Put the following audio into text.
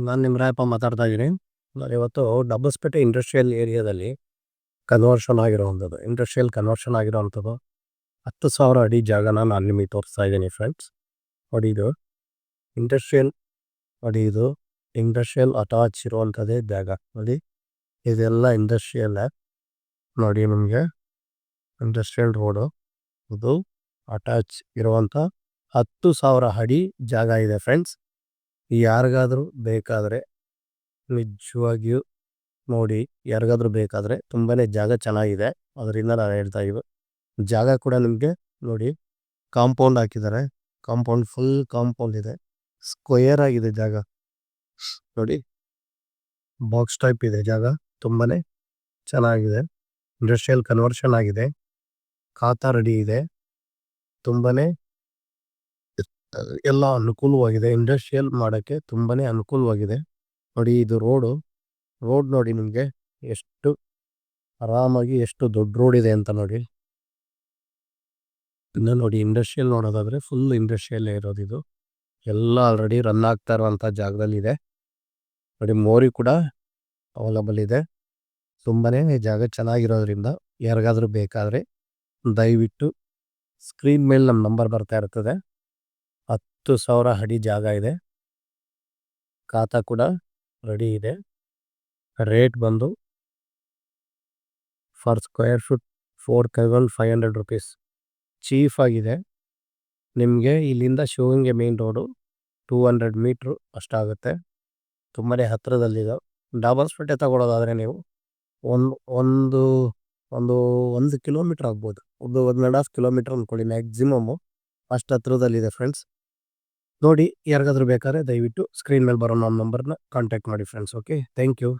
ನಾನು ನಿಮ್ಮ ರಾಯಪ್ಪ ಮಾತಾಡ್ತಾ ಇದ್ದೀನಿ. ನಾನು ಇವತ್ತು ಡಬ್ಬಸ್ಪೇಟೆ ಇಂಡಸ್ಟ್ರಿಯಲ್ ಏರಿಯಾದಲ್ಲಿ ಕನ್ವರ್ಷನ್ ಆಗಿರೋವಂಥದ್ದು ಕನ್ವರ್ಷನ್ ಆಗಿರೋವಂಥದ್ದು 10,000 ಅಡಿ ಜಾಗನ ನಾನು ನಿಮಗೆ ತೋರಿಸ್ತಾ ಇದ್ದೀನಿ ಫ್ರೆಂಡ್ಸ್. ನೋಡಿ ಇದು ಇಂಡಸ್ಟ್ರಿಯಲ್ ನೋಡಿ ಇದು ಇಂಡಸ್ಟ್ರಿಯಲ್ ಅಟ್ಯಾಚ್ ಇರುವಂಥದ್ದೇ ಜಾಗ. ನೋಡಿ ಇದೆಲ್ಲ ಇಂಡಸ್ಟ್ರಿಯಲ್ಲೇ. ನೋಡಿ ನಿಮಗೆ ಇಂಡಸ್ಟ್ರಿಯಲ್ ರೋಡು ಇದು ಅಟ್ಯಾಚ್ ಇರುವಂಥ 10,000 ಅಡಿ ಜಾಗ ಇದೆ ಫ್ರೆಂಡ್ಸ್. ಯಾರಿಗಾದರೂ ಬೇಕಾದರೆ ನಿಜವಾಗಿಯೂ ನೋಡಿ, ಯಾರಿಗಾದ್ರೂ ಬೇಕಾದರೆ ತುಂಬಾ ಜಾಗ ಚೆನ್ನಾಗಿದೆ. ಅದರಿಂದ ನಾನು ಹೇಳ್ತಾ ಇದ್ದೀವಿ. ಜಾಗ ಕೂಡ ನಿಮಗೆ ನೋಡಿ ಕಾಂಪೌಂಡ್ ಹಾಕಿದ್ದಾರೆ. ಕಾಂಪೌಂಡ್ ಫುಲ್ ಕಾಂಪೌಂಡ್ ಇದೆ. ಸ್ಕ್ವೇರ್ ಆಗಿದೆ ಜಾಗ. ನೋಡಿ ಬಾಕ್ಸ್ ಟೈಪ್ ಇದೆ ಜಾಗ. ತುಂಬಾ ಚೆನ್ನಾಗಿದೆ. ಇಂಡಸ್ಟ್ರಿಯಲ್ ಕನ್ವರ್ಷನ್ ಆಗಿದೆ. ಖಾತಾ ರೆಡಿ ಇದೆ. ತುಂಬಾ ಎಲ್ಲ ಅನುಕೂಲವಾಗಿದೆ. ಇಂಡಸ್ಟ್ರಿಯಲ್ ಮಾಡೋಕ್ಕೆ ತುಂಬಾ ಅನುಕೂಲವಾಗಿದೆ. ನೋಡಿ ಇದು ರೋಡ್ ನೋಡಿ ನಿಮಗೆ ಎಷ್ಟು ಆರಾಮಾಗಿ ಎಷ್ಟು ದೊಡ್ಡ ರೋಡ್ ಇದೆ ಅಂತ ನೋಡಿ. ಇನ್ನು ನೋಡಿ ಇಂಡಸ್ಟ್ರಿಯಲ್ ನೋಡೋದಾದರೆ ಫುಲ್ ಇಂಡಸ್ಟ್ರಿಯಲ್ಲೇ ಇರೋದು ಇದು. ಎಲ್ಲ ಆಲ್ರೆಡಿ ರನ್ ಆಗ್ತಾ ಇರುವಂಥ ಜಾಗದಲ್ಲಿ ಇದೆ. ನೋಡಿ ಮೋರಿ ಕೂಡ ಅವೈಲಬಲ್ ಇದೆ. ತುಂಬಾ ಜಾಗ ಚೆನ್ನಾಗಿರೋದ್ರಿಂದ ಯಾರಿಗಾದ್ರೂ ಬೇಕಾದರೆ ದಯವಿಟ್ಟು ಸ್ಕ್ರೀನ್ ಮೇಲೆ ನಮ್ಮ ನಂಬರ್ ಬರ್ತಾ ಇರ್ತದೆ. 10,000 ಅಡಿ ಜಾಗ ಇದೆ. ಖಾತಾ ಕೂಡ ರೆಡಿ ಇದೆ. ರೇಟ್ ಬಂದು per square foot 4,500 rupees cheap ಆಗಿದೆ. ನಿಮಗೆ ಇಲ್ಲಿಂದ ಶಿವಗಂಗೆ ಮೇನ್ ರೋಡು 200 ಮೀಟ್ರು ಅಷ್ಟಾಗುತ್ತೆ. ತುಂಬಾ ಹತ್ತಿರದಲ್ಲಿದೆ. ಡಾಬಸ್ಪೇಟೆ ತಗೊಳ್ಳೋದಾದರೆ ನೀವು ಒಂದು ಒಂದು 1 ಕಿಲೋಮೀಟ್ರ್ ಆಗ್ಬೋದು. 1.5 ಕಿಲೋಮೀಟ್ರ್ ಅಂದ್ಕೊಳ್ಳಿ ಮ್ಯಾಕ್ಸಿಮಮ್ಮು. ಅಷ್ಟು ಹತ್ರದಲ್ಲಿದೆ ಫ್ರೆಂಡ್ಸ್. ನೋಡಿ ಯಾರಿಗಾದ್ರೂ ಬೇಕಾದ್ರೆ ದಯವಿಟ್ಟು ಸ್ಕ್ರೀನ್ ಮೇಲೆ ಬರೋ ನಮ್ಮ ನಂಬರ್ನ ಕಾಂಟ್ಯಾಕ್ಟ್ ಮಾಡಿ ಫ್ರೆಂಡ್ಸ್. Okay, thank you.